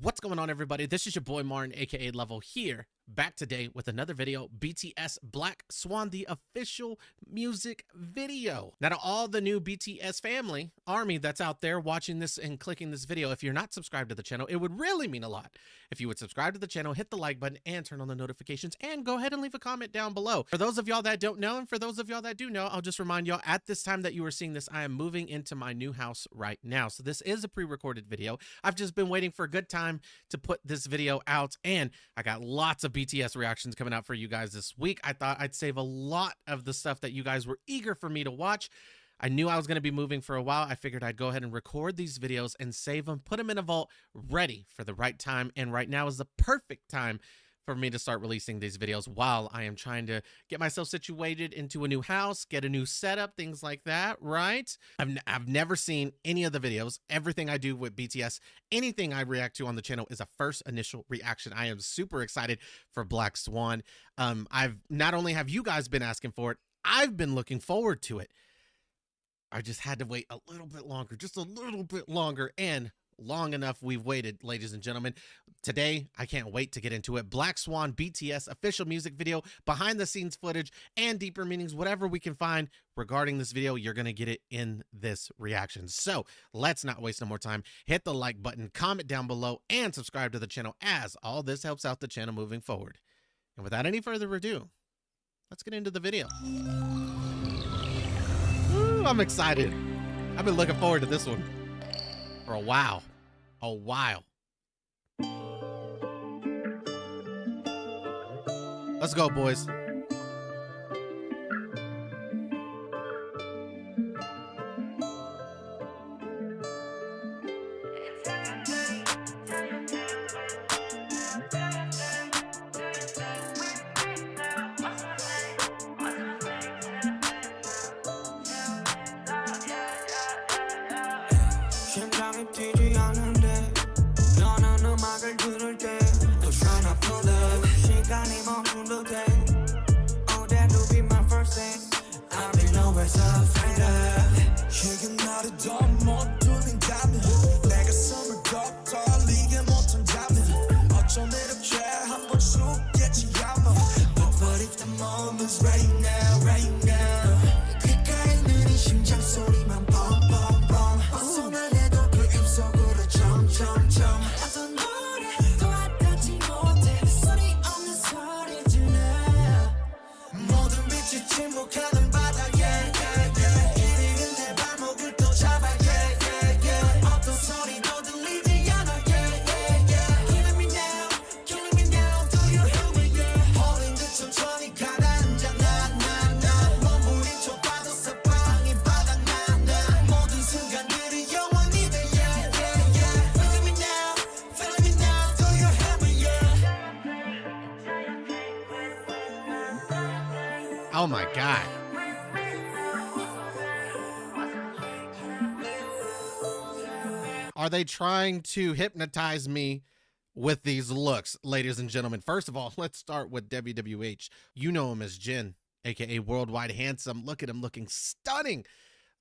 What's going on, everybody? This is your boy Martin, aka Level, here, back today with another video. BTS Black Swan, the official music video. Now, to all the new BTS family army that's out there watching this and clicking this video, if you're not subscribed to the channel, it would really mean a lot if you would subscribe to the channel, hit the like button, and turn on the notifications, and go ahead and leave a comment down below. For those of y'all that don't know, and for those of y'all that do know, I'll just remind y'all, at this time that you are seeing this, I am moving into my new house right now. So this is a pre-recorded video. I've just been waiting for a good time to put this video out, and I got lots of BTS reactions coming out for you guys this week. I thought I'd save a lot of the stuff that you guys were eager for me to watch. I knew I was going to be moving for a while. I figured I'd go ahead and record these videos and save them, put them in a vault, ready for the right time. And right now is the perfect time for me to start releasing these videos while I am trying to get myself situated into a new house, get a new setup, things like that, right? I've never seen any of the videos. Everything I do with BTS, anything I react to on the channel is a first initial reaction. I am super excited for Black Swan. I've not only have you guys been asking for it, I've been looking forward to it. I just had to wait a little bit longer, just a little bit longer, and long enough we've waited, ladies and gentlemen. Today, I can't wait to get into it. Black Swan BTS official music video, behind the scenes footage, and deeper meanings, whatever we can find regarding this video, you're going to get it in this reaction. So let's not waste no more time. Hit the like button, comment down below, and subscribe to the channel, as all this helps out the channel moving forward. And without any further ado, let's get into the video. Woo, I'm excited. I've been looking forward to this one for a while. Let's go, boys. Oh my God. Are they trying to hypnotize me with these looks, ladies and gentlemen? First of all, let's start with WWH. You know him as Jin, aka Worldwide Handsome. Look at him looking stunning.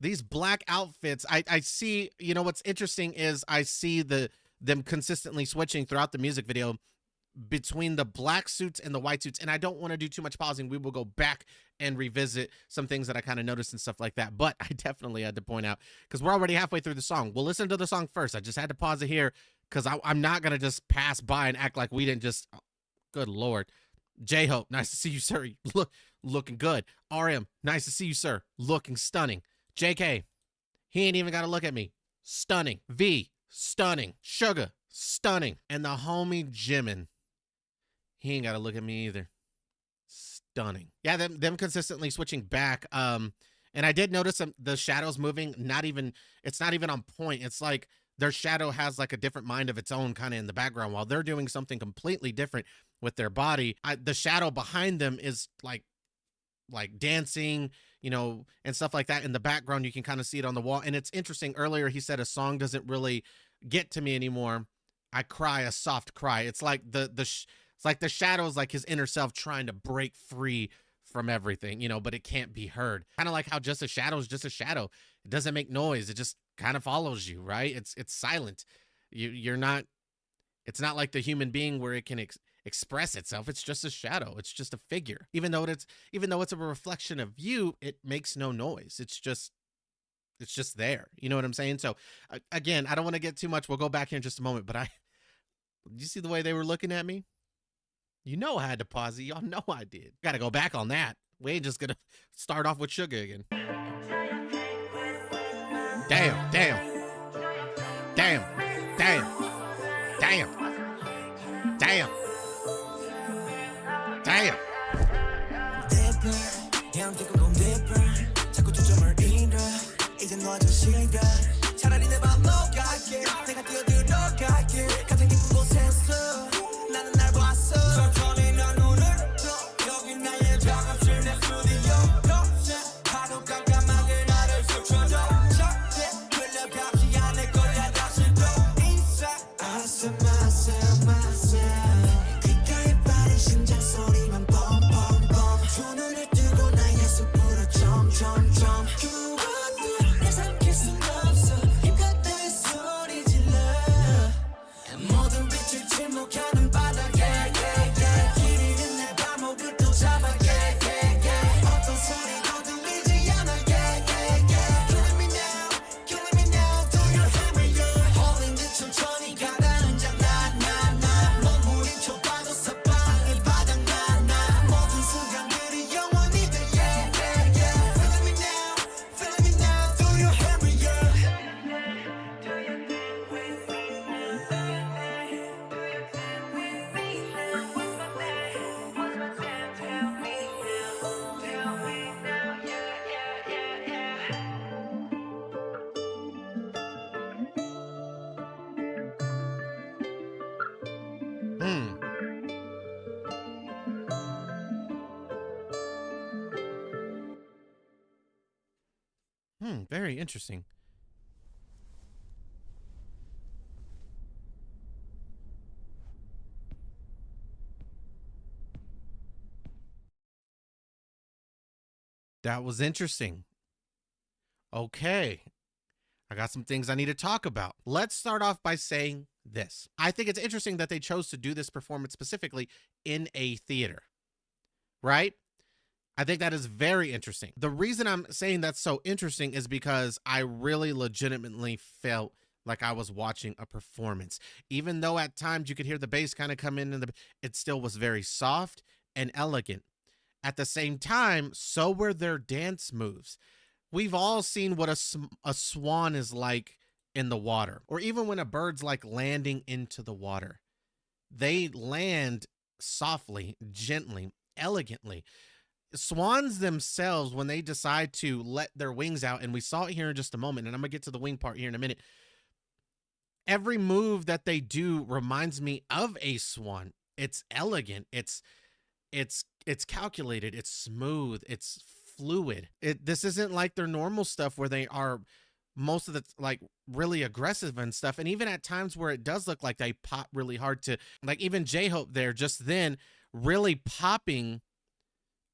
These black outfits, I see, you know, what's interesting is I see them consistently switching throughout the music video between the black suits and the white suits, and I don't want to do too much pausing. We will go back and revisit some things that I kind of noticed and stuff like that, but I definitely had to point out, because we're already halfway through the song. We'll listen to the song first. I just had to pause it here because I'm not going to just pass by and act like we didn't just, oh, good Lord. J-Hope, nice to see you, sir. Looking good. RM, nice to see you, sir. Looking stunning. JK, he ain't even got to look at me. Stunning. V, stunning. Sugar, stunning. And the homie Jimin, he ain't got to look at me either. Stunning. Yeah, them consistently switching back. And I did notice the shadows moving. It's not even on point. It's like their shadow has like a different mind of its own kind of in the background while they're doing something completely different with their body. The shadow behind them is like dancing, you know, and stuff like that. In the background, you can kind of see it on the wall. And it's interesting. Earlier, he said a song doesn't really get to me anymore. I cry a soft cry. It's like it's like the shadows, like his inner self trying to break free from everything, you know, but it can't be heard. Kind of like how just a shadow is just a shadow. It doesn't make noise. It just kind of follows you, right? It's silent. You're not It's not like the human being where it can express itself. It's just a shadow. It's just a figure. Even though it's a reflection of you, it makes no noise. It's just there. You know what I'm saying? So again, I don't want to get too much. We'll go back here in just a moment, but you see the way they were looking at me? You know I had to pause it. Y'all know I did. Got to go back on that. We ain't just going to start off with Sugar again. Damn, damn, damn, damn, damn, damn, damn. 이제 너도 싫은가 차라리 내 맘 녹아게 내가 뛰어들어갈게 가장 깊은 곳에서 나는 날 봤어 천천히 난 눈을 떠 여기 나의 작업실 내 스튜디오 파도 깜깜하게 나를 스쳐줘 절대 끌려가지 않을 거야 다시 또 inside I said myself 귓가에 빠른 심장 소리만 bombombom 두 눈을 뜨고 나의 숲으로 점점점 Very interesting. That was interesting. Okay. I got some things I need to talk about. Let's start off by saying this. I think it's interesting that they chose to do this performance specifically in a theater, right? I think that is very interesting. The reason I'm saying that's so interesting is because I really legitimately felt like I was watching a performance. Even though at times you could hear the bass kind of come in and it still was very soft and elegant. At the same time, so were their dance moves. We've all seen what a swan is like in the water, or even when a bird's like landing into the water. They land softly, gently, elegantly. Swans themselves, when they decide to let their wings out, and we saw it here in just a moment, and I'm gonna get to the wing part here in a minute. Every move that they do reminds me of a swan. It's elegant. It's calculated. It's smooth. It's fluid. This isn't like their normal stuff where they are most of the like really aggressive and stuff. And even at times where it does look like they pop really hard to, like even J-Hope there just then really popping,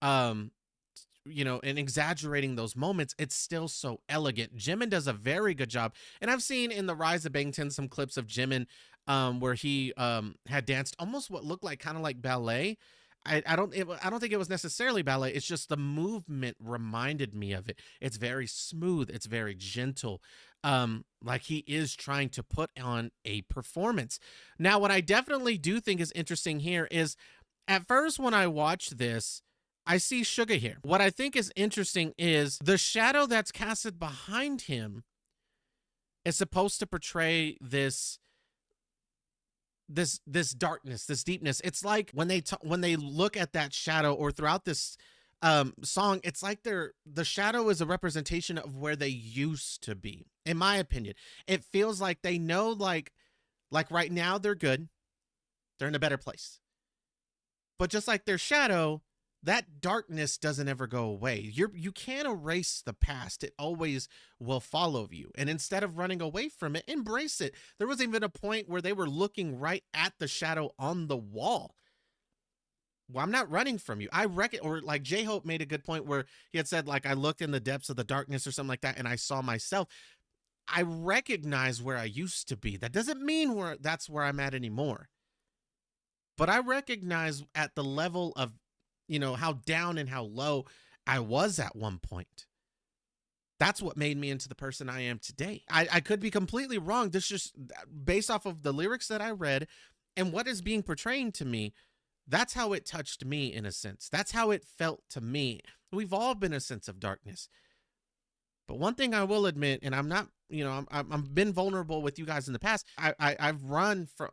you know, and exaggerating those moments, it's still so elegant. Jimin does a very good job. And I've seen in the Rise of Bangtan some clips of Jimin where he had danced almost what looked like kind of like ballet. I don't think it was necessarily ballet. It's just the movement reminded me of it. It's very smooth. It's very gentle. Like he is trying to put on a performance. Now, what I definitely do think is interesting here is at first when I watched this, I see Suga here. What I think is interesting is the shadow that's casted behind him is supposed to portray this darkness, this deepness. It's like when they look at that shadow or throughout this song, it's like the shadow is a representation of where they used to be. In my opinion, it feels like they know like right now they're good. They're in a better place. But just like their shadow, that darkness doesn't ever go away. You can't erase the past. It always will follow you. And instead of running away from it, embrace it. There was even a point where they were looking right at the shadow on the wall. Well, I'm not running from you. I reckon, or like J-Hope made a good point where he had said, like, I looked in the depths of the darkness or something like that, and I saw myself. I recognize where I used to be. That doesn't mean that's where I'm at anymore. But I recognize at the level of, how down and how low I was at one point. That's what made me into the person I am today. I could be completely wrong. This just based off of the lyrics that I read and what is being portrayed to me. That's how it touched me in a sense. That's how it felt to me. We've all been a sense of darkness. But one thing I will admit, and I'm not, I've been vulnerable with you guys in the past. I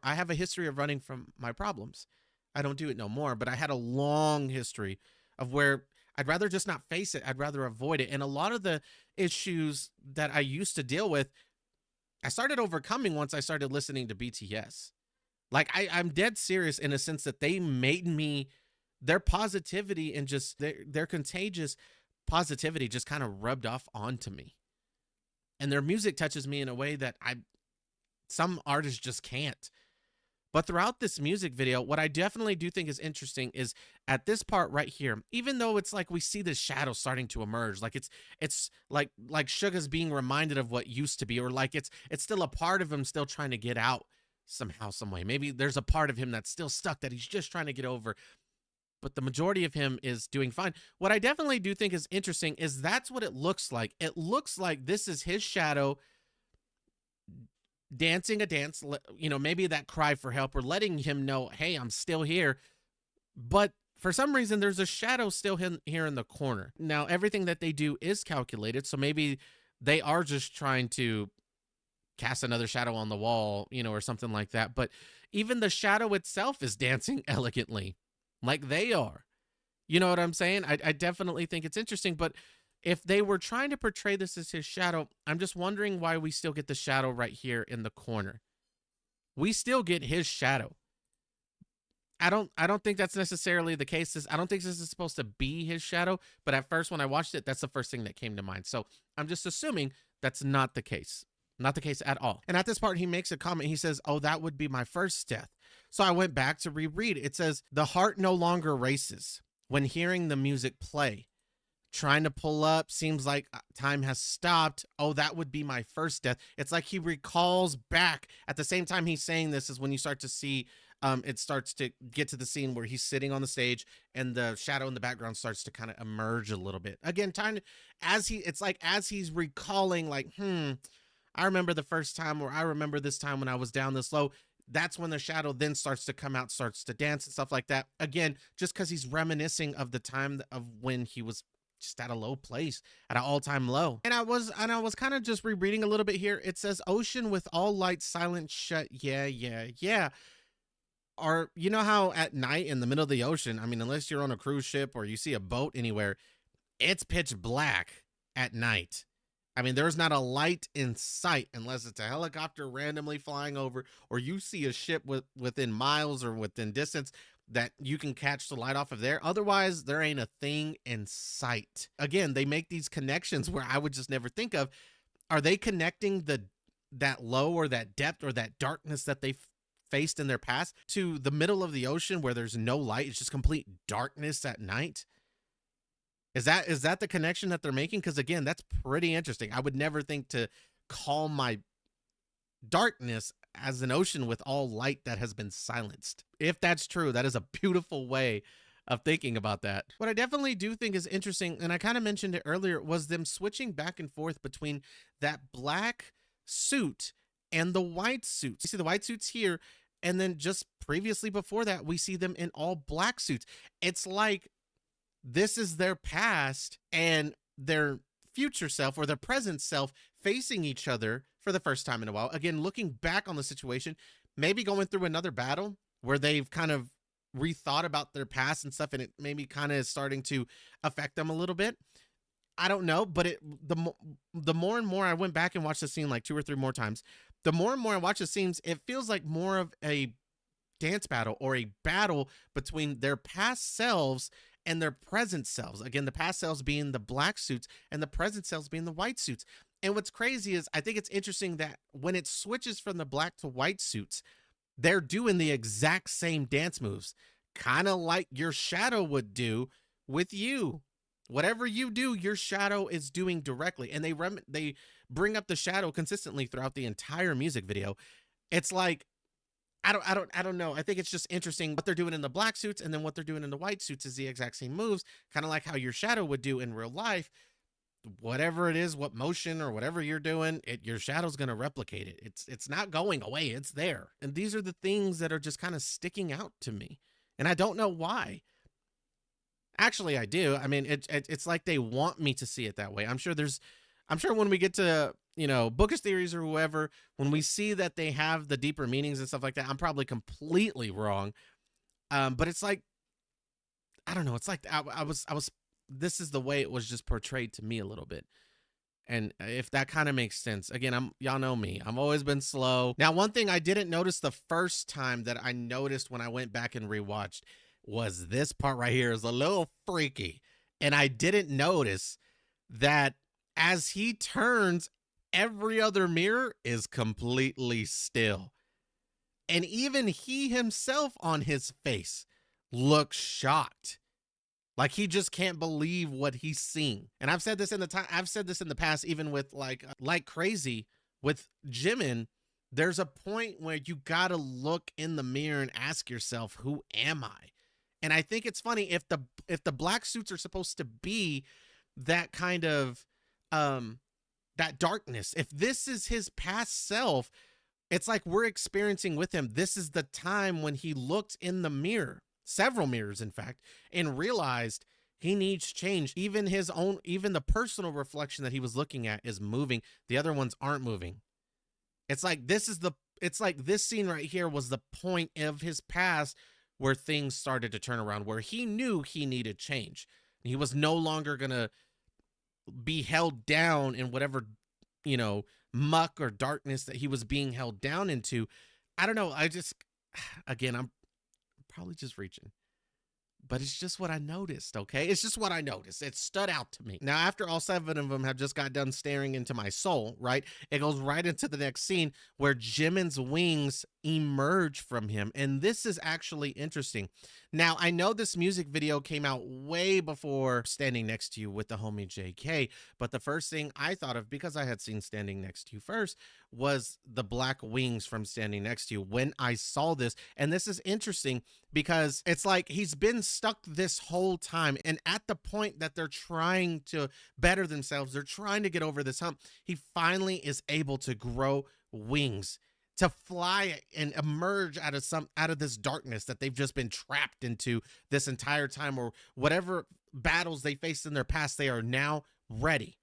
have a history of running from my problems. I don't do it no more, but I had a long history of where I'd rather just not face it. I'd rather avoid it. And a lot of the issues that I used to deal with, I started overcoming once I started listening to BTS. Like I'm dead serious in a sense that they made me, their positivity and just their contagious positivity just kind of rubbed off onto me. And their music touches me in a way that some artists just can't. But throughout this music video, what I definitely do think is interesting is at this part right here, even though it's like we see the shadow starting to emerge, like it's like Suga's being reminded of what used to be, or like it's still a part of him still trying to get out somehow, some way. Maybe there's a part of him that's still stuck that he's just trying to get over. But the majority of him is doing fine. What I definitely do think is interesting is that's what it looks like. It looks like this is his shadow dancing a dance, maybe that cry for help or letting him know, hey, I'm still here. But for some reason, there's a shadow still here in the corner. Now, everything that they do is calculated. So maybe they are just trying to cast another shadow on the wall, or something like that. But even the shadow itself is dancing elegantly like they are. You know what I'm saying? I definitely think it's interesting. But if they were trying to portray this as his shadow, I'm just wondering why we still get the shadow right here in the corner. We still get his shadow. I don't think that's necessarily the case. I don't think this is supposed to be his shadow, but at first when I watched it, that's the first thing that came to mind. So I'm just assuming that's not the case. Not the case at all. And at this part, he makes a comment. He says, oh, that would be my first death. So I went back to reread. It says, the heart no longer races when hearing the music play. Trying to pull up, seems like time has stopped. Oh, that would be my first death. It's like he recalls back. At the same time he's saying this is when you start to see, it starts to get to the scene where he's sitting on the stage and the shadow in the background starts to kind of emerge a little bit. Again, it's like as he's recalling, like, I remember the first time, or I remember this time when I was down this low. That's when the shadow then starts to come out, starts to dance and stuff like that. Again, just because he's reminiscing of the time of when he was just at a low place, at an all-time low. And I was kind of just rereading a little bit here. It says, ocean with all lights silent shut. Yeah. Or you know how at night in the middle of the ocean, I mean, unless you're on a cruise ship or you see a boat anywhere, it's pitch black at night. I mean, there's not a light in sight unless it's a helicopter randomly flying over, or you see a ship within miles or within distance that you can catch the light off of there. Otherwise, there ain't a thing in sight. Again, they make these connections where I would just never think of. Are they connecting that low or that depth or that darkness that they faced in their past to the middle of the ocean where there's no light? It's just complete darkness at night. Is that the connection that they're making? Because again, that's pretty interesting. I would never think to call my darkness as an ocean with all light that has been silenced. If that's true, that is a beautiful way of thinking about that. What I definitely do think is interesting, and I kind of mentioned it earlier, was them switching back and forth between that black suit and the white suits. You see the white suits here, and then just previously before that, we see them in all black suits. It's like this is their past and their future self, or their present self, facing each other for the first time in a while. Again, looking back on the situation, maybe going through another battle where they've kind of rethought about their past and stuff, and it maybe kind of is starting to affect them a little bit. I don't know, but the more and more I went back and watched the scene like 2 or 3 more times, the more and more I watch the scenes, it feels like more of a dance battle or a battle between their past selves and their present selves. Again, the past selves being the black suits and the present selves being the white suits. And what's crazy is I think it's interesting that when it switches from the black to white suits, they're doing the exact same dance moves, kind of like your shadow would do with you. Whatever you do, your shadow is doing directly. And they bring up the shadow consistently throughout the entire music video. It's like, I don't know. I think it's just interesting what they're doing in the black suits and then what they're doing in the white suits is the exact same moves, kind of like how your shadow would do in real life. Whatever it is, what motion or whatever you're doing, your shadow's going to replicate it. It's not going away. It's there. And these are the things that are just kind of sticking out to me. And I don't know why. Actually, I do. I mean, it's like they want me to see it that way. I'm sure when we get to, bookish theories or whoever, when we see that they have the deeper meanings and stuff like that, I'm probably completely wrong. But it's like, I don't know. It's like I was this is the way it was just portrayed to me a little bit. And if that kind of makes sense, again, y'all know me. I've always been slow. Now, one thing I didn't notice the first time that I noticed when I went back and rewatched was this part right here is a little freaky. And I didn't notice that as he turns, every other mirror is completely still. And even he himself on his face looks shocked. Like he just can't believe what he's seeing. And I've said this in the past, even with like crazy with Jimin, there's a point where you gotta look in the mirror and ask yourself, who am I? And I think it's funny if the black suits are supposed to be that kind of that darkness. If this is his past self, it's like we're experiencing with him. This is the time when he looked in the mirror, several mirrors, in fact, and realized he needs change. Even the personal reflection that he was looking at is moving. The other ones aren't moving. It's like this scene right here was the point of his past where things started to turn around, where he knew he needed change. He was no longer going to be held down in whatever, muck or darkness that he was being held down into. I don't know. I'm probably just reaching, but it's just what I noticed. Okay. It's just what I noticed. It stood out to me. Now, after all 7 of them have just got done staring into my soul, right? It goes right into the next scene where Jimin's wings emerge from him. And this is actually interesting. Now, I know this music video came out way before Standing Next to You with the homie JK, but the first thing I thought of, because I had seen Standing Next to You first, was the black wings from Standing Next to You when I saw this. And this is interesting because it's like he's been stuck this whole time. And at the point that they're trying to better themselves, they're trying to get over this hump, he finally is able to grow wings to fly and emerge out of this darkness that they've just been trapped into this entire time, or whatever battles they faced in their past. They are now ready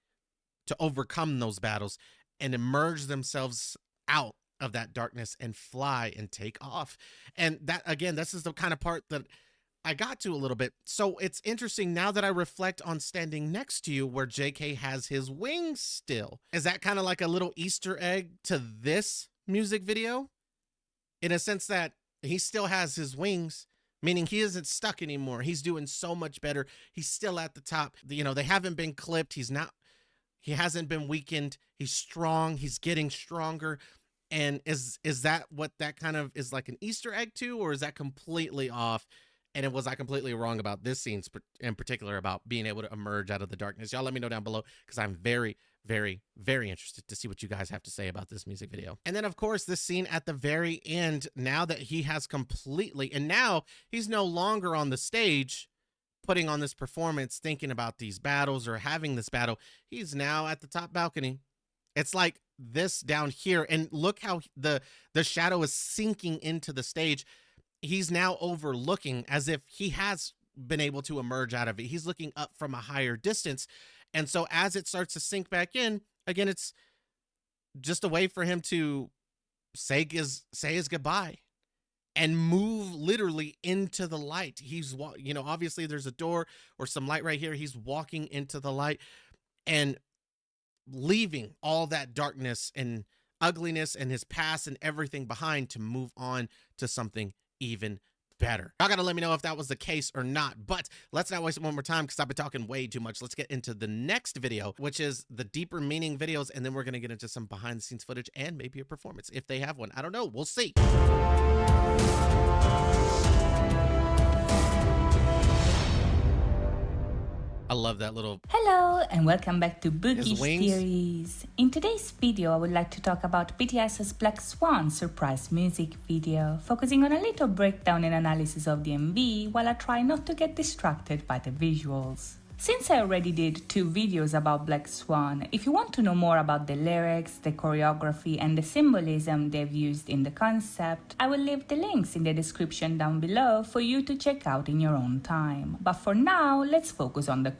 to overcome those battles and emerge themselves out of that darkness and fly and take off. And that, again, this is the kind of part that I got to a little bit. So it's interesting now that I reflect on Standing Next to You, where JK has his wings still. Is that kind of like a little Easter egg to this music video, in a sense that he still has his wings, meaning he isn't stuck anymore? He's doing so much better. He's still at the top. They haven't been clipped. He hasn't been weakened. He's strong. He's getting stronger. And is that what that kind of is, like an Easter egg to, or is that completely off? And was I completely wrong about this scene in particular, about being able to emerge out of the darkness? Y'all let me know down below, because I'm very, very, very interested to see what you guys have to say about this music video. And then, of course, this scene at the very end, now that he has completely, and now he's no longer on the stage putting on this performance, thinking about these battles or having this battle. He's now at the top balcony. It's like this down here. And look how the shadow is sinking into the stage. He's now overlooking, as if he has been able to emerge out of it. He's looking up from a higher distance. And so as it starts to sink back in, again, it's just a way for him to say his goodbye and move literally into the light. He's, obviously there's a door or some light right here. He's walking into the light and leaving all that darkness and ugliness and his past and everything behind to move on to something even better. Y'all gotta let me know if that was the case or not, but let's not waste one more time, because I've been talking way too much. Let's get into the next video, which is the deeper meaning videos, and then we're gonna get into some behind the scenes footage and maybe a performance if they have one. I don't know, we'll see. love that little Hello and welcome back to Bookish wings. Theories. In today's video, I would like to talk about BTS's Black Swan surprise music video, focusing on a little breakdown and analysis of the MV while I try not to get distracted by the visuals. Since I already did 2 videos about Black Swan, if you want to know more about the lyrics, the choreography and the symbolism they've used in the concept, I will leave the links in the description down below for you to check out in your own time. But for now, let's focus on the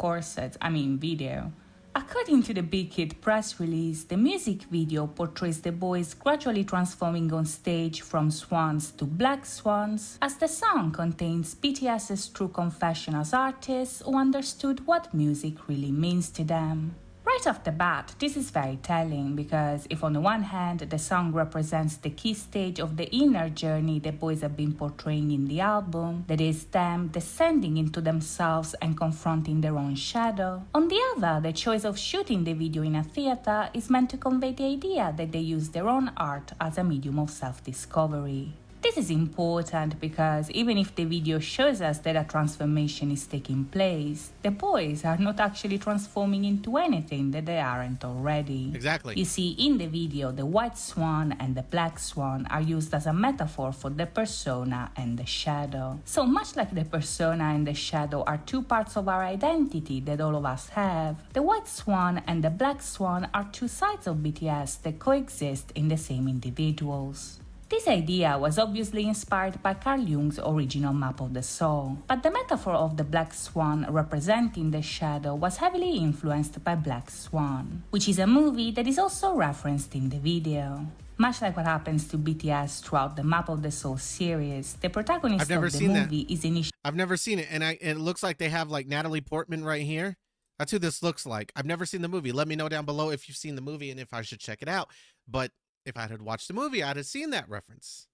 video. According to the Big Hit press release, the music video portrays the boys gradually transforming on stage from swans to black swans, as the song contains BTS's true confession as artists who understood what music really means to them. Right off the bat, this is very telling because if on the one hand the song represents the key stage of the inner journey the boys have been portraying in the album, that is them descending into themselves and confronting their own shadow, on the other, the choice of shooting the video in a theater is meant to convey the idea that they use their own art as a medium of self-discovery. This is important because even if the video shows us that a transformation is taking place, the boys are not actually transforming into anything that they aren't already. Exactly. You see, in the video, the white swan and the black swan are used as a metaphor for the persona and the shadow. So much like the persona and the shadow are 2 parts of our identity that all of us have, the white swan and the black swan are 2 sides of BTS that coexist in the same individuals. This idea was obviously inspired by Carl Jung's original map of the soul, but the metaphor of the black swan representing the shadow was heavily influenced by Black Swan, which is a movie that is also referenced in the video. Much like what happens to BTS throughout the Map of the Soul series, the protagonist of the movie is initially... I've never seen it, and it looks like they have like Natalie Portman right here. That's who this looks like. I've never seen the movie. Let me know down below if you've seen the movie and if I should check it out. But if I had watched the movie, I'd have seen that reference.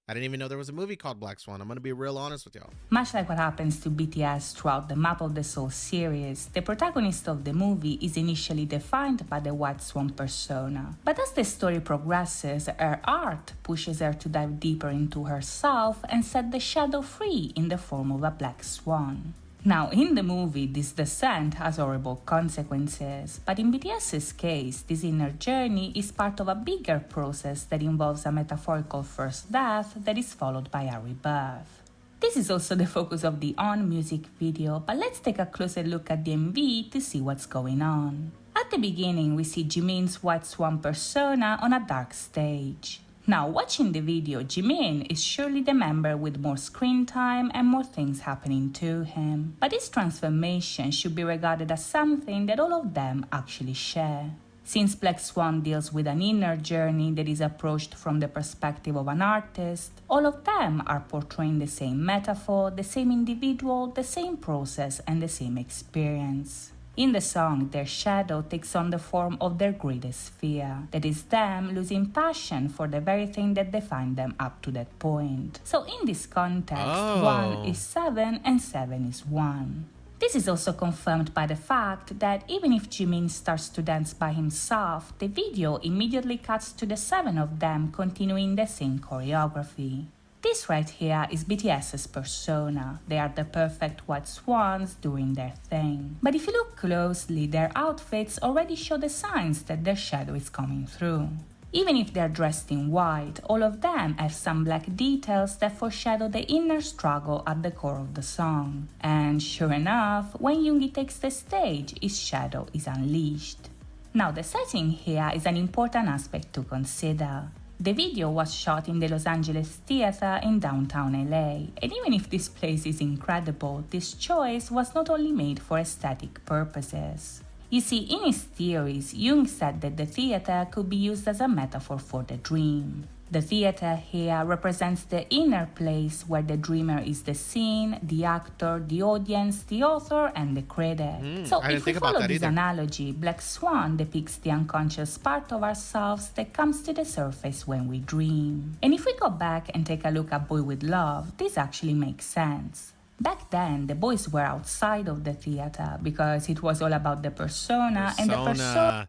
I didn't even know there was a movie called Black Swan. I'm going to be real honest with y'all. Much like what happens to BTS throughout the Map of the Soul series, the protagonist of the movie is initially defined by the White Swan persona. But as the story progresses, her art pushes her to dive deeper into herself and set the shadow free in the form of a Black Swan. Now, in the movie, this descent has horrible consequences, but in BTS's case, this inner journey is part of a bigger process that involves a metaphorical first death that is followed by a rebirth. This is also the focus of the On music video, but let's take a closer look at the MV to see what's going on. At the beginning, we see Jimin's White Swan persona on a dark stage. Now, watching the video, Jimin is surely the member with more screen time and more things happening to him. But this transformation should be regarded as something that all of them actually share. Since Black Swan deals with an inner journey that is approached from the perspective of an artist, all of them are portraying the same metaphor, the same individual, the same process, and the same experience. In the song, their shadow takes on the form of their greatest fear, that is them losing passion for the very thing that defined them up to that point. So in this context, 1 is 7 and 7 is 1. This is also confirmed by the fact that even if Jimin starts to dance by himself, the video immediately cuts to the 7 of them continuing the same choreography. This right here is BTS's persona. They are the perfect white swans doing their thing. But if you look closely, their outfits already show the signs that their shadow is coming through. Even if they're dressed in white, all of them have some black details that foreshadow the inner struggle at the core of the song. And sure enough, when Yoongi takes the stage, his shadow is unleashed. Now, the setting here is an important aspect to consider. The video was shot in the Los Angeles Theater in downtown LA, and even if this place is incredible, this choice was not only made for aesthetic purposes. You see, in his theories, Jung said that the theater could be used as a metaphor for the dream. The theater here represents the inner place where the dreamer is the scene, the actor, the audience, the author, and the critic. So if we follow this analogy, Black Swan depicts the unconscious part of ourselves that comes to the surface when we dream. And if we go back and take a look at Boy With Love, this actually makes sense. Back then, the boys were outside of the theater because it was all about the persona. And the persona.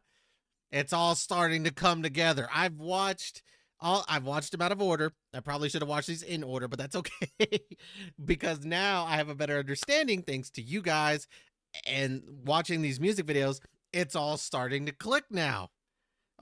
It's all starting to come together. I've watched them out of order. I probably should have watched these in order, but that's okay because now I have a better understanding thanks to you guys And watching these music videos, it's all starting to click now.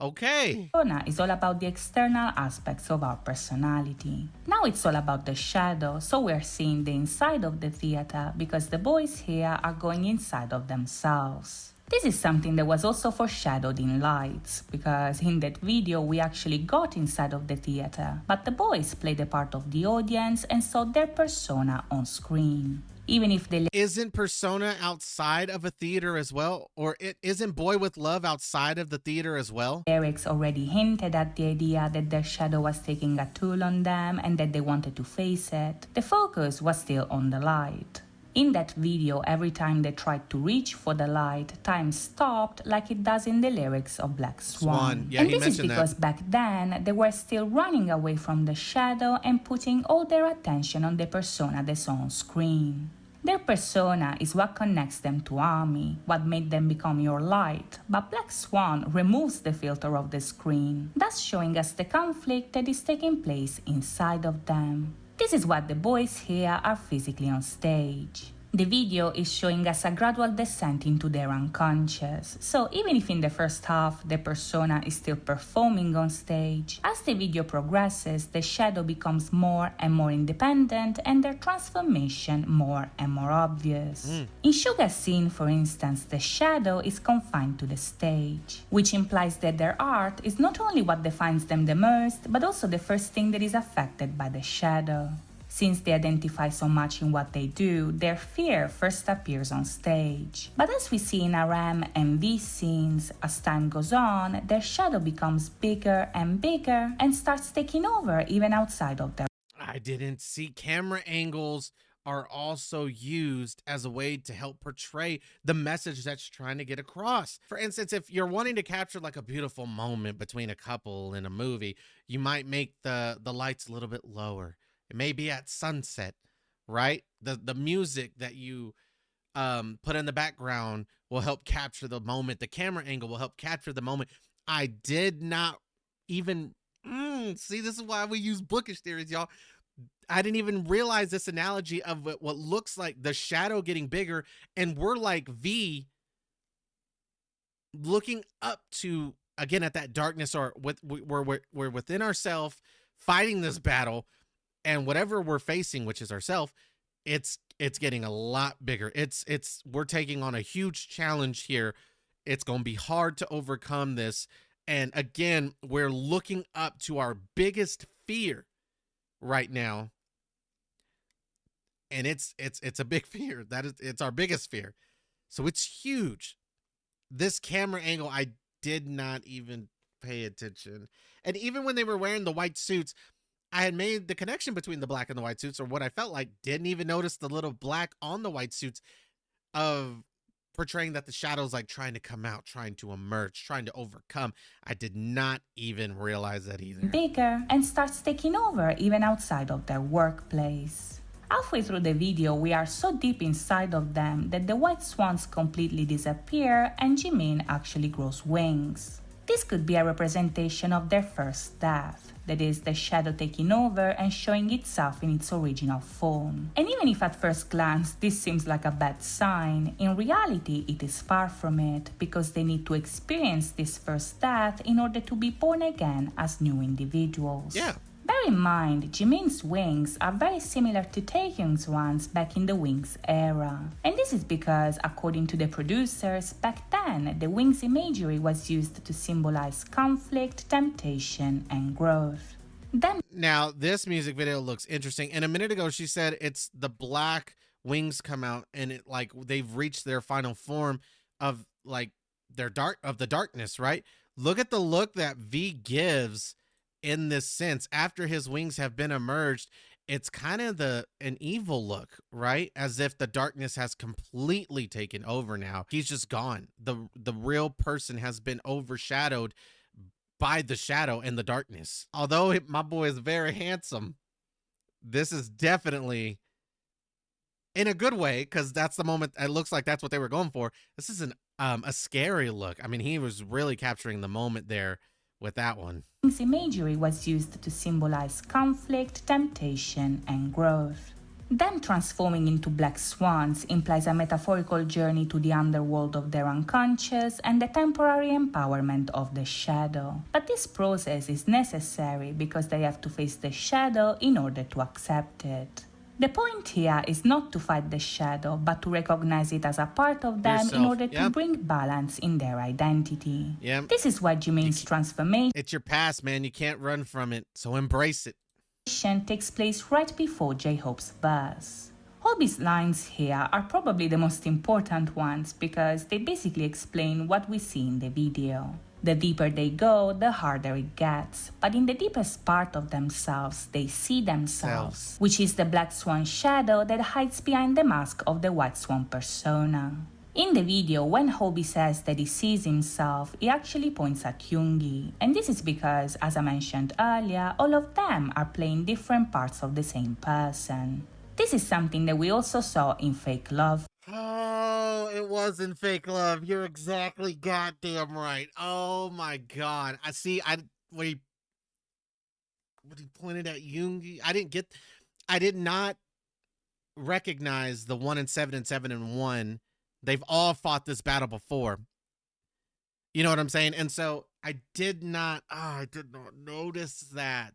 Okay. Persona is all about the external aspects of our personality. Now it's all about the shadow, so we're seeing the inside of the theater because the boys here are going inside of themselves. This is something that was also foreshadowed in Lights, because in that video we actually got inside of the theater, but the boys played a part of the audience and saw their persona on screen. Even if the Isn't Persona outside of a theater as well? Or isn't Boy with Love outside of the theater as well? lyrics already hinted at the idea that their shadow was taking a toll on them and that they wanted to face it, the focus was still on the light. In that video, every time they tried to reach for the light, time stopped like it does in the lyrics of Black Swan. Yeah, and he this is mentioned because that. back then, they were still running away from the shadow and putting all their attention on the persona they saw on screen. Their persona is what connects them to Army, what made them become your light, but Black Swan removes the filter of the screen, thus showing us the conflict that is taking place inside of them. This is what the boys here are physically on stage. The video is showing us a gradual descent into their unconscious, so even if in the first half the persona is still performing on stage, as the video progresses the shadow becomes more and more independent and their transformation more and more obvious. In Suga's scene, for instance, the shadow is confined to the stage, which implies that their art is not only what defines them the most, but also the first thing that is affected by the shadow. Since they identify so much in what they do, their fear first appears on stage. But as we see in RM and V scenes, as time goes on, their shadow becomes bigger and bigger and starts taking over even outside of their I didn't see camera angles are also used as a way to help portray the message that's trying to get across. For instance, if you're wanting to capture like a beautiful moment between a couple in a movie, you might make the lights a little bit lower. It may be at sunset, right? The music that you put in the background will help capture the moment. The camera angle will help capture the moment. I did not even see, this is why we use bookish theories, y'all. I didn't even realize this analogy of what looks like the shadow getting bigger, and we're like V looking up to, again, at that darkness, or we're within ourselves fighting this battle, and whatever we're facing, which is ourself, it's getting a lot bigger. We're taking on a huge challenge here. It's going to be hard to overcome this. And again, we're looking up to our biggest fear right now. And it's a big fear. It's our biggest fear. So it's huge. This camera angle, I did not even pay attention. And even when they were wearing the white suits, I had made the connection between the black and the white suits, or what I felt like. Didn't even notice the little black on the white suits of portraying that the shadow's like trying to come out, trying to emerge, trying to overcome. I did not even realize that either. bigger and starts taking over even outside of their workplace. Halfway through the video, we are so deep inside of them that the white swans completely disappear and Jimin actually grows wings. This could be a representation of their first death, that is, the shadow taking over and showing itself in its original form. And even if at first glance this seems like a bad sign, in reality it is far from it, because they need to experience this first death in order to be born again as new individuals. Yeah. Bear in mind, Jimin's wings are very similar to Taehyung's ones back in the Wings era. And this is because, according to the producers, back then the wings imagery was used to symbolize conflict, temptation, and growth. Now, this music video looks interesting. And a minute ago, she said it's the black wings come out and it like they've reached their final form of like the darkness, right? Look at the look that V gives in this sense after his wings have been emerged. It's kind of an evil look, right? As if the darkness has completely taken over now. He's just gone. The real person has been overshadowed by the shadow and the darkness. Although my boy is very handsome, this is definitely, in a good way, because that's the moment, it looks like that's what they were going for. This is a scary look. I mean, he was really capturing the moment there with that one. Wings imagery was used to symbolize conflict, temptation, and growth. Them transforming into black swans implies a metaphorical journey to the underworld of their unconscious and the temporary empowerment of the shadow. But this process is necessary because they have to face the shadow in order to accept it. The point here is not to fight the shadow, but to recognize it as a part of them in order to bring balance in their identity. This is why Jimin's transformation It's your past, man. You can't run from it, so embrace it. Takes place right before J-Hope's verse. Hobie's lines here are probably the most important ones because they basically explain what we see in the video. The deeper they go, the harder it gets, but in the deepest part of themselves, they see themselves, which is the black swan shadow that hides behind the mask of the white swan persona. In the video, when Hobie says that he sees himself, he actually points at Yoongi, and this is because, as I mentioned earlier, all of them are playing different parts of the same person. This is something that we also saw in Fake Love. Oh, it wasn't Fake Love. You're exactly goddamn right. Oh my god. When he pointed at Yoongi, I did not recognize the 1 and 7 and 7 and 1. They've all fought this battle before. You know what I'm saying? And so I did not notice that.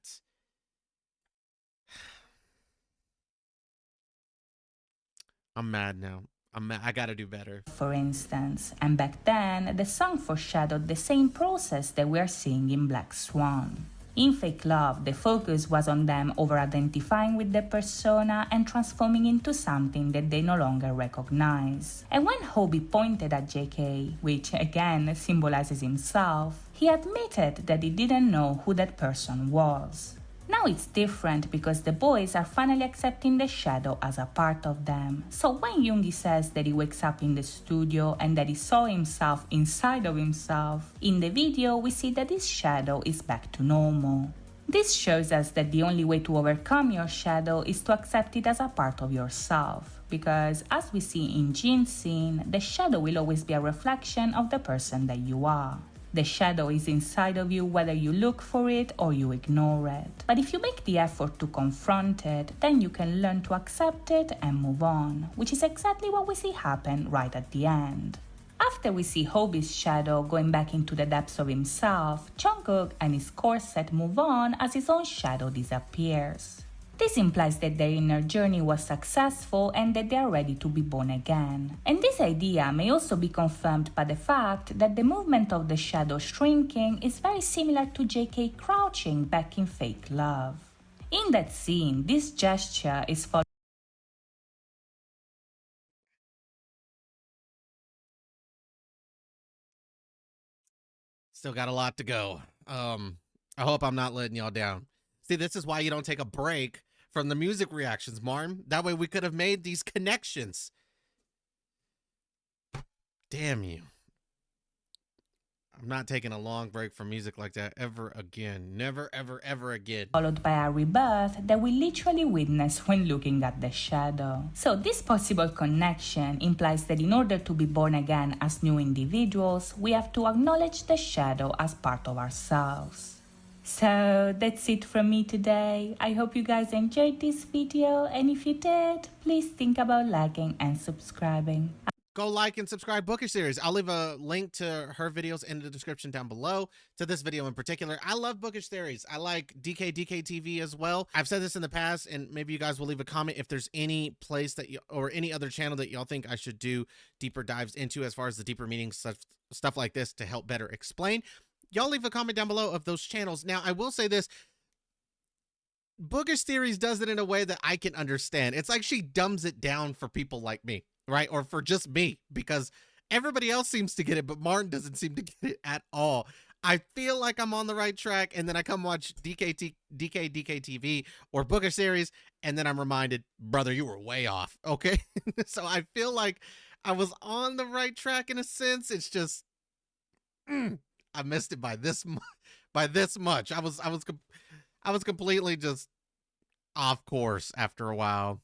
I'm mad now. I gotta do better. For instance, and back then, the song foreshadowed the same process that we are seeing in Black Swan. In Fake Love, the focus was on them over-identifying with the persona and transforming into something that they no longer recognize. And when Hobie pointed at JK, which again symbolizes himself, he admitted that he didn't know who that person was. Now it's different because the boys are finally accepting the shadow as a part of them. So when Yoongi says that he wakes up in the studio and that he saw himself inside of himself, in the video we see that his shadow is back to normal. This shows us that the only way to overcome your shadow is to accept it as a part of yourself. Because as we see in Jin's scene, the shadow will always be a reflection of the person that you are. The shadow is inside of you whether you look for it or you ignore it. But if you make the effort to confront it, then you can learn to accept it and move on, which is exactly what we see happen right at the end. After we see Hobie's shadow going back into the depths of himself, Jungkook and his corset move on as his own shadow disappears. This implies that their inner journey was successful and that they are ready to be born again. And this idea may also be confirmed by the fact that the movement of the shadow shrinking is very similar to JK crouching back in Fake Love. In that scene, this gesture is followed. Still got a lot to go. I hope I'm not letting y'all down. See, this is why you don't take a break from the music reactions, Martin. That way we could have made these connections. Damn you. I'm not taking a long break from music like that ever again. Never, ever, ever again. Followed by a rebirth that we literally witness when looking at the shadow. So this possible connection implies that in order to be born again as new individuals, we have to acknowledge the shadow as part of ourselves. So that's it from me today. I hope you guys enjoyed this video, and if you did, please think about liking and subscribing. Go like and subscribe Bookish Series. I'll leave a link to her videos in the description down below, to this video in particular. I love Bookish Series. I like DK TV as well. I've said this in the past, and maybe you guys will leave a comment if there's any place that you, or any other channel that y'all think I should do deeper dives into as far as the deeper meanings, stuff like this to help better explain. Y'all leave a comment down below of those channels. Now, I will say this. Bookish Series does it in a way that I can understand. It's like she dumbs it down for people like me, right? Or for just me, because everybody else seems to get it, but Martin doesn't seem to get it at all. I feel like I'm on the right track, and then I come watch DK TV or Bookish Series, and then I'm reminded, brother, you were way off, okay? So I feel like I was on the right track in a sense. It's just... I missed it by this much. I was completely just off course after a while.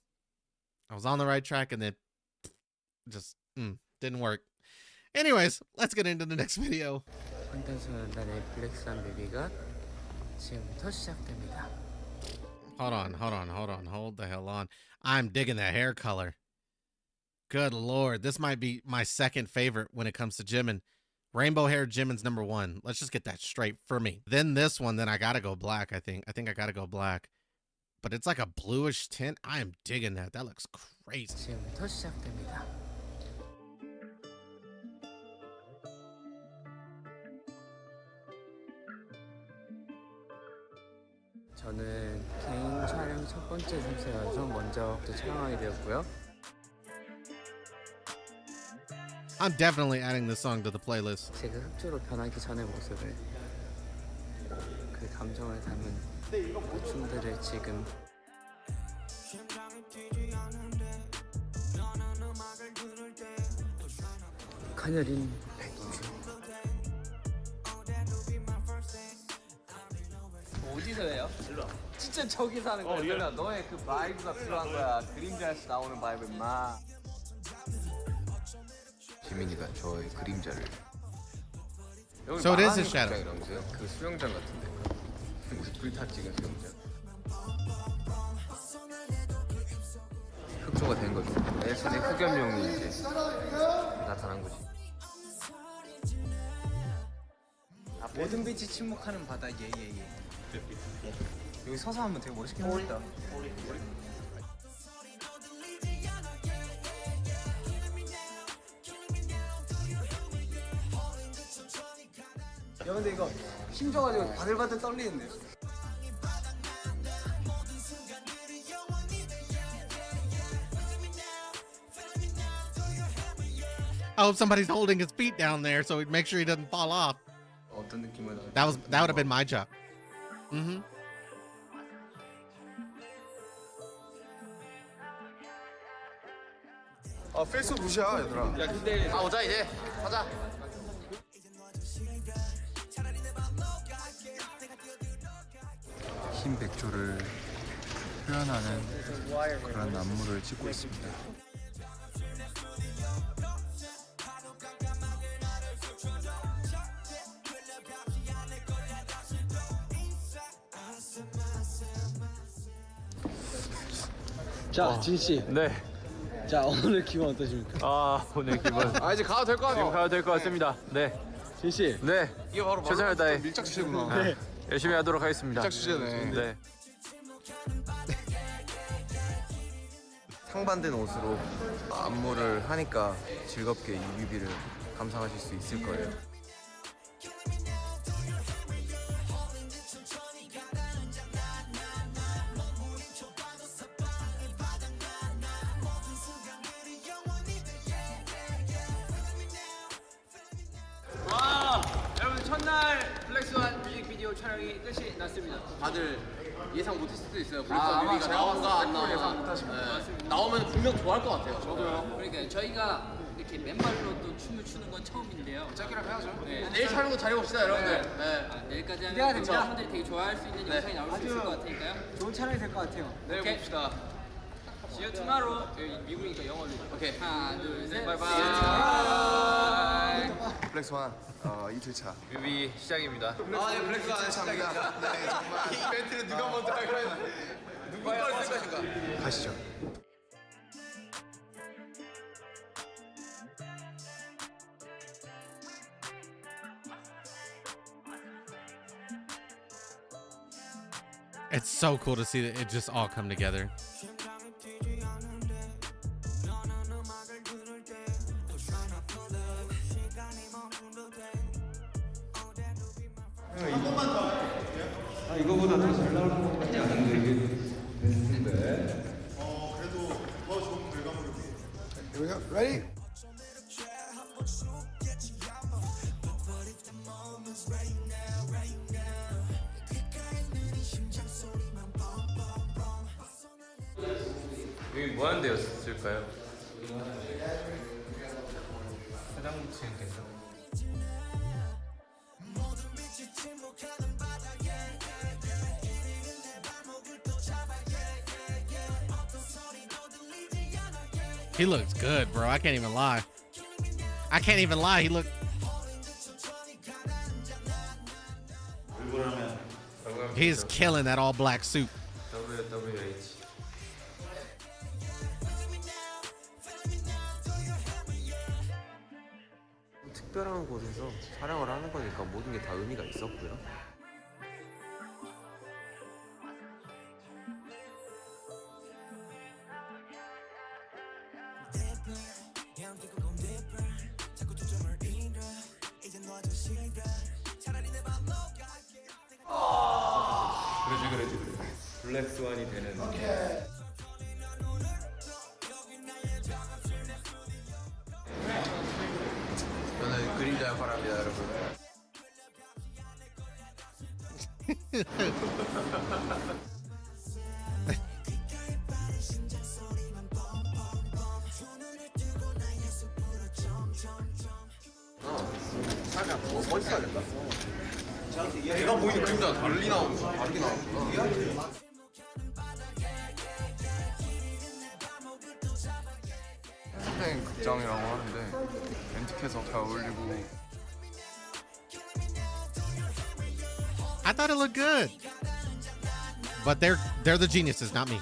I was on the right track and then just didn't work. Anyways, let's get into the next video. 방탄소년단의 블랙스완 베비가 지금부터 시작됩니다. Hold the hell on. I'm digging that hair color. Good Lord. This might be my second favorite when it comes to Jimin. Rainbow hair Jimin's number one. Let's just get that straight for me. Then this one, then I gotta go black, I think. I gotta go black. But it's like a bluish tint. I am digging that. That looks crazy. 지금부터 시작됩니다. 저는 개인 촬영 첫 번째 순서여서 먼저 촬영하게 되었고요. I'm definitely adding this song to the playlist. 제가 흑조로 변하기 전의 모습을 그 감정을 담은 그 춤들을 지금 가녀린 백주 어디서 해요? 진짜 저기서 하는 거야. 그러니까 너의 그 바이브가 필요한 거야. 그림자에서 나오는 바이브 막. 지민이가 저의 그림자를. So it is a shadow. 이러면서요? 그 수영장 같은데. 불타 찍은 수영장. 흑조가 된 거죠. LCD 흑염룡이 이제 나타난 거지. 아, 모든 빛이 침묵하는 바다 예예예. 여기 서서 하면 되게 멋있게 나온다. 야 근데 이거 힘줘가지고 바들바들 떨리는데. I hope somebody's holding his feet down there so he'd make sure he doesn't fall off. 어떤 느낌을 That would have been my job. Mm-hmm. 아 페이스 무시야 얘들아. 야 근데 아 오자 이제 가자. 흰 백조를 표현하는 그런 안무를 찍고 있습니다. 자, 진 씨. 네. 자, 오늘 기분 어떠십니까? 아 오늘 기분. 아 이제 가도 될 것 지금 같아. 가도 될 것 같습니다. 네. 진 씨. 네. 이게 바로 최선을 다해 밀착 주제구나. 네. 열심히 하도록 하겠습니다. 밀착 주제네. 네. 상반된 옷으로 안무를 하니까 즐겁게 이 뮤비를 감상하실 수 있을 거예요. 와 여러분 첫날 블랙스완 뮤직비디오 촬영이 끝이 났습니다. 다들 예상 못했을 수도 있어요. 아마 뮤비가 나온가 안 나와. 예상 못하십니다. 나오면 분명 좋아할 것 같아요. 그러니까 저희가 이렇게 맨발로 또 춤을 추는 건 처음인데요. 짧게라도 해야죠. 네. 내일 촬영도 잘해봅시다, 여러분들. 네. 아, 내일까지 기대가 하면 됩니다. 여러분들이 되게 좋아할 수 있는 영상이 나올 수 있을 것 같으니까요. 좋은 촬영이 될 것 같아요. 내일 오케이. 봅시다. See you tomorrow. 여기 미국이니까 영어로. 오케이. 하나, 둘, 셋. 바이바이. 블랙스완 이틀차 뮤비 시작입니다. 아, 네, 블랙스완 시작입니다. 네, 정말. 이 멘트는 누가 먼저 하기로 했나? 누구 걸 쓸 것인가? 가시죠. It's so cool to see that it just all come together. 이거보다 더 잘 나올 것 같지 않은데 이게 됐는데. 그래도 더 좋은 결과물을. Here we go. Ready? 여기 뭐 하는 데였을까요? 화장 치는 데인가? He looks good, bro. I can't even lie. He looked. He's killing that all black suit. WH. 특별한 곳에서 촬영을 하는 거니까 모든 게 다 의미가 있었고요. 그러지. 블랙 스완이 되는. 저는 그림자의 바람이다, 여러분. 살짝 멀리 써야겠다. 내가 보이는 그림자가 다르게 나오는구나. 스페인 극장이라고 하는데 앤틱해서 잘 어울리고. I thought it looked good, but they're the geniuses, not me.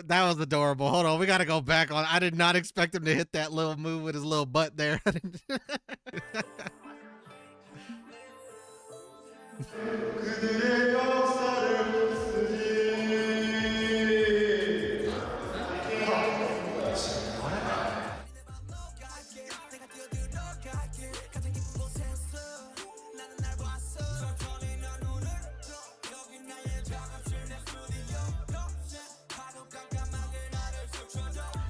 That was adorable. Hold on, we gotta go back on. I did not expect him to hit that little move with his little butt there.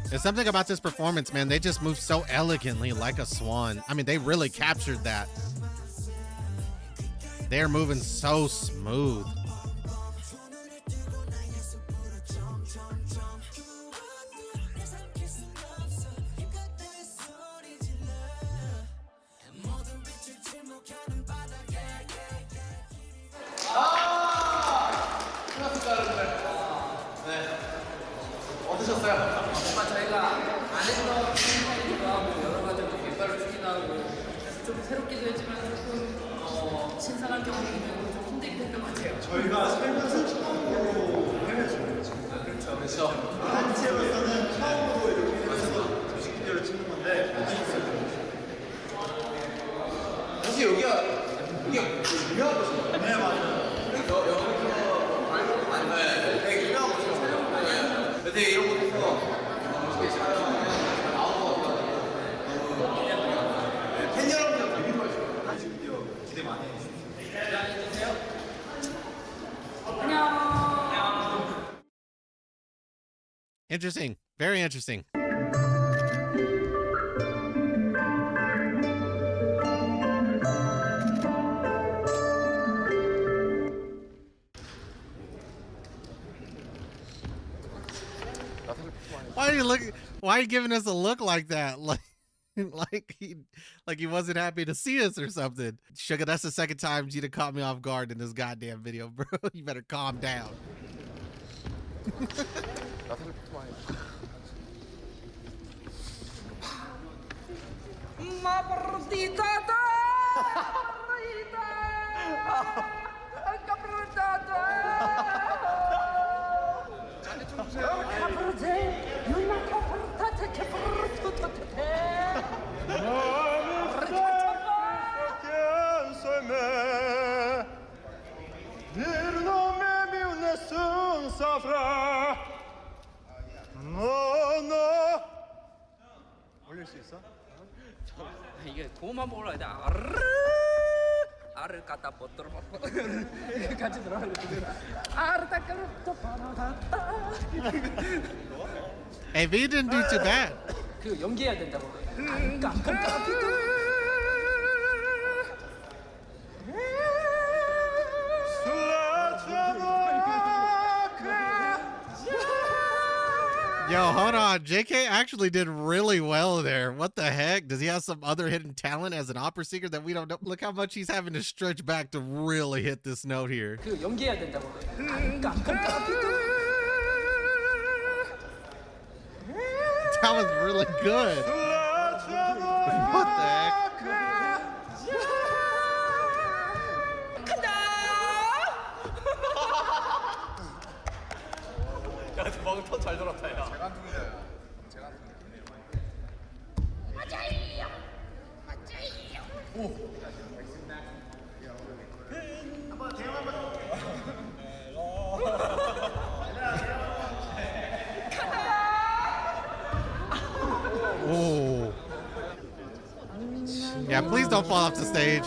There's something about this performance, man. They just move so elegantly like a swan. I mean, they really captured that. They're moving so smooth. 정말 저희가 안 했던 춤이기도 하고 여러 가지 깃발을 추기도 하고 그래서 좀 새롭기도 했지만 조금 신선한 경험이기도 하고 좀 힘들기도 했던 것 같아요. 저희가 살면서 처음으로 해외 촬영을 찍는 거예요. 그렇죠. 단체로서는 처음으로 이렇게 해서 뮤직비디오를 찍는 건데 어떠셨어요? 사실 여기가 유명한 곳이에요. 네, 맞아요. 되게 유명한 곳이에요. 되게 이런 곳에서 팬 여러분들 되게 좋아하시고 뮤직비디오 기대 많이 해주세요. Interesting. Very interesting. Why are you giving us a look like that? Like he wasn't happy to see us or something. Sugar, that's the second time you done caught me off guard in this goddamn video, bro. You better calm down. 올릴 수 있어? 이게 고음만 올라야 돼. 알을 갖다 뻗들어 같이 들어가는 거지. 알을 닦아놓고 바나다다. Hey, V didn't do too bad. 그 연기해야 된다고. 깜깜깜깜. Yo, Yo, hold on. JK actually did really well there. What the heck? Does he have some other hidden talent as an opera singer that we don't know? Look how much he's having to stretch back to really hit this note here. 그 연기해야 된다고. That was really good. What the heck? 야, 방금 턴잘 돌았다, 야. Oh. Yeah, please don't fall off the stage.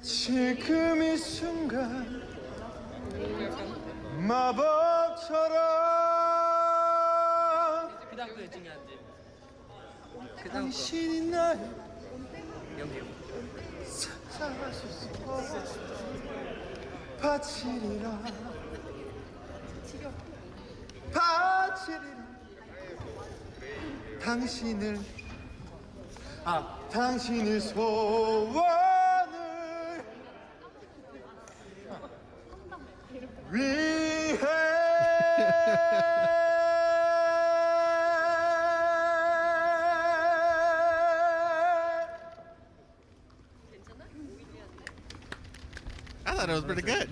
지금 이 순간 마법처럼 그 다음 거 중요한지. 당신이 나의 연기. 사랑하소서 바치리라 바치리라 당신을 소원을 위해 I thought it was pretty good.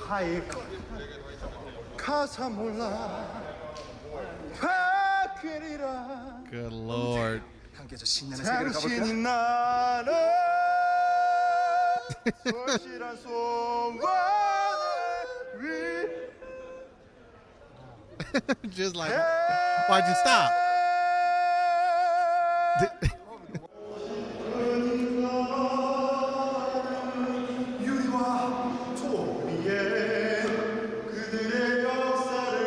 하이 가사 몰라 바뀌리라 Good Lord. 당신이 나를 절실한 소원을 위해 Just like, why'd you stop? 유리와 조리에 그들의 역사를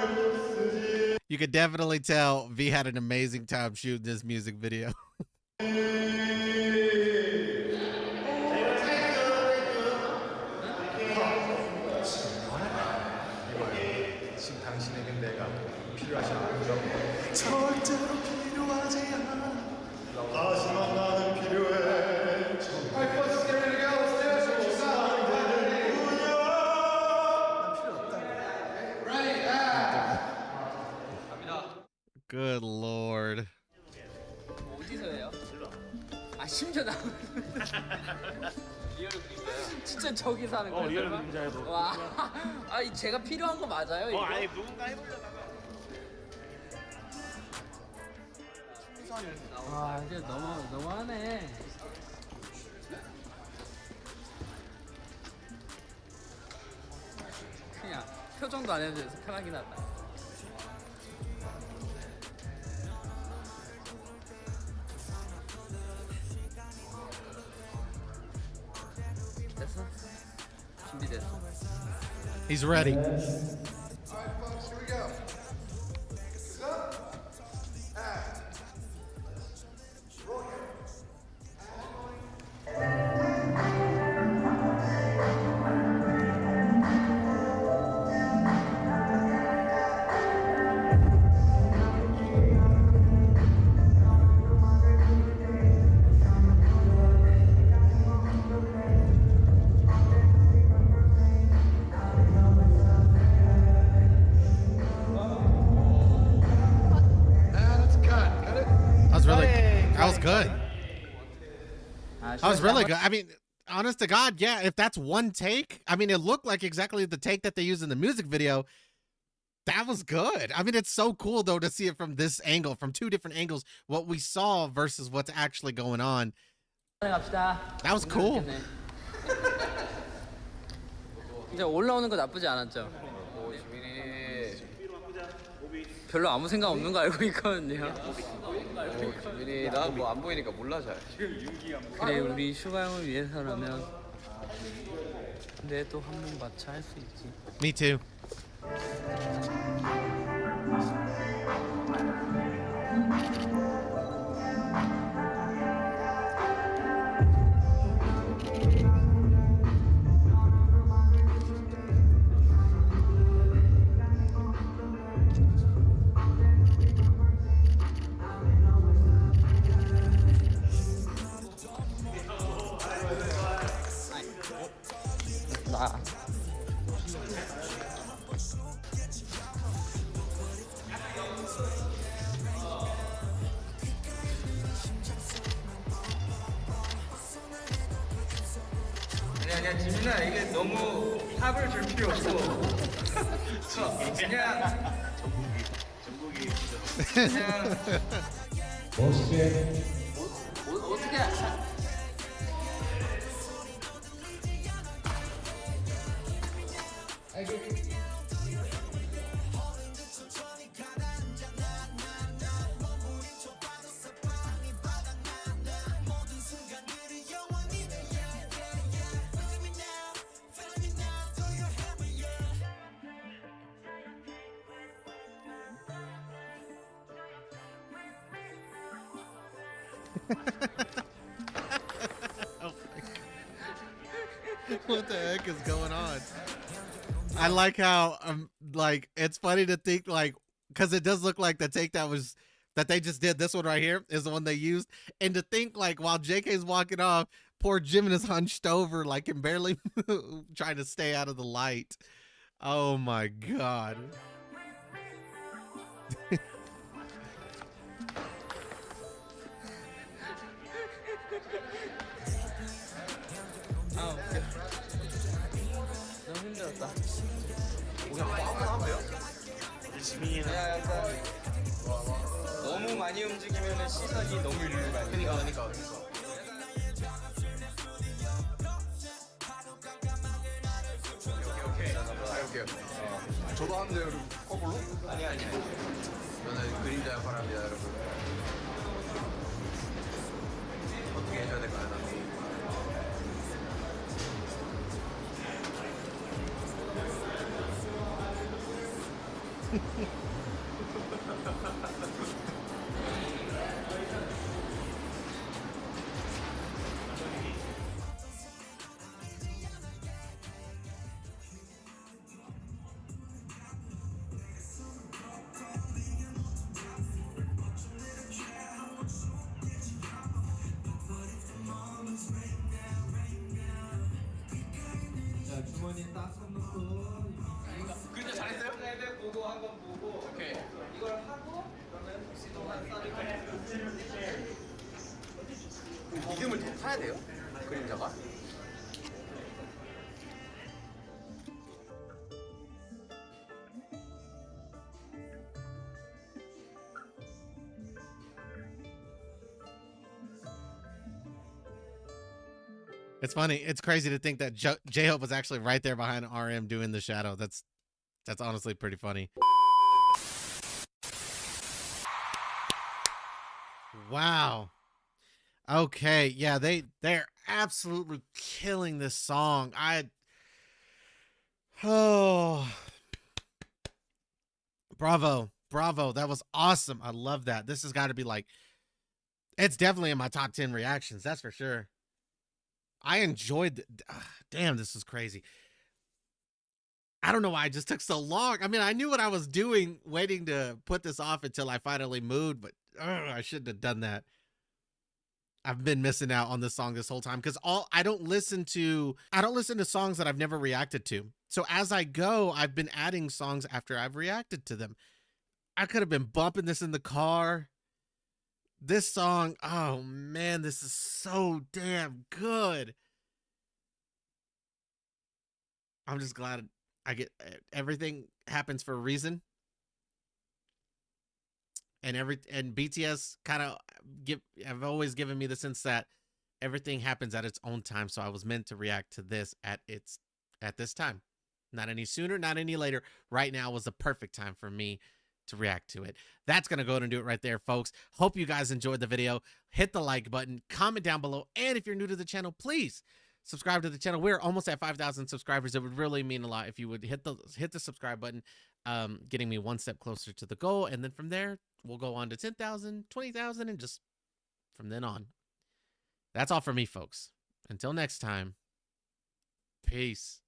쓰지 You could definitely tell V had an amazing time shooting this music video. 지금 당신에겐 내가 필요하지 않은가 절대로 필요하지 않아 하지만 나는 필요해 Good Lord. 어디서 해요? 아 심지어 나 리얼 그림자야. 진짜 저기서 하는 거예요? 리얼 그림자예요. 와, 아니 제가 필요한 거 맞아요? 이거? 아니, 누군가 해보려다가. 아 이제 너무하네. 그냥 표정도 안 해도 돼서 편하긴 하다. 됐어? 준비됐어. He's ready. That was good. That was really good. I mean, honest to God, yeah, if that's one take, I mean, it looked like exactly the take that they used in the music video. That was good. I mean, it's so cool, though, to see it from this angle, from two different angles, what we saw versus what's actually going on. That was cool. 이제 올라오는 거 나쁘지 않았죠? 별로 아무 생각 없는 거 알고 있거든요. 지민이 난 뭐 안 보이니까 몰라 잘. 그래 우리 슈가 형을 위해서라면 근데 또 한 번 마차 할 수 있지. Me too. 나 아니야 지민아 이게 너무 합을 줄 필요 없고 그냥 멋있게. 어떻게 What the heck is going on? I like how like it's funny to think like because it does look like the take that they just did. This one right here is the one they used, and to think like while JK's walking off, poor Jimin is hunched over like and barely trying to stay out of the light. Oh my god. 너무 힘들었다. 그냥 뭐 한번 하면 돼요? 그냥 약간 너무 많이 움직이면 시선이 너무 일로 가니까 그러니까. 오케이. 해볼게요. 저도 하면 돼요, 여러분. 거꾸로? 아니야 저는 그림자 역할 합니다, 여러분. 어떻게 해줘야 될까요, 나는? 그때 잘했어요? 네 보고 한 번 보고 오케이. 이걸 하고 그러면 시동한 싸니까 리듬을 더 타야 돼요? 그림자가? It's funny. It's crazy to think that J-Hope was actually right there behind RM doing the shadow. That's honestly pretty funny. Wow. Okay, yeah, they're absolutely killing this song. Bravo. That was awesome. I love that. This has got to be like, it's definitely in my top 10 reactions. That's for sure. I enjoyed damn, this is crazy. I don't know why it just took so long. I mean, I knew what I was doing waiting to put this off until I finally moved, but I shouldn't have done that. I've been missing out on this song this whole time because I don't listen to songs that I've never reacted to. So as I go, I've been adding songs after I've reacted to them. I could have been bumping this in the car. This song, oh man, this is so damn good. I'm just glad I get everything happens for a reason. And BTS kind of have always given me the sense that everything happens at its own time. So I was meant to react to this at this time. Not any sooner, not any later. Right now was the perfect time for me to react to it. That's going to go ahead and do it right there, folks. Hope you guys enjoyed the video. Hit the like button, comment down below, and if you're new to the channel, please subscribe to the channel. We're almost at 5,000 subscribers. It would really mean a lot if you would hit the subscribe button, getting me one step closer to the goal. And then from there, we'll go on to 10,000, 20,000, and just from then on. That's all for me, folks. Until next time, peace.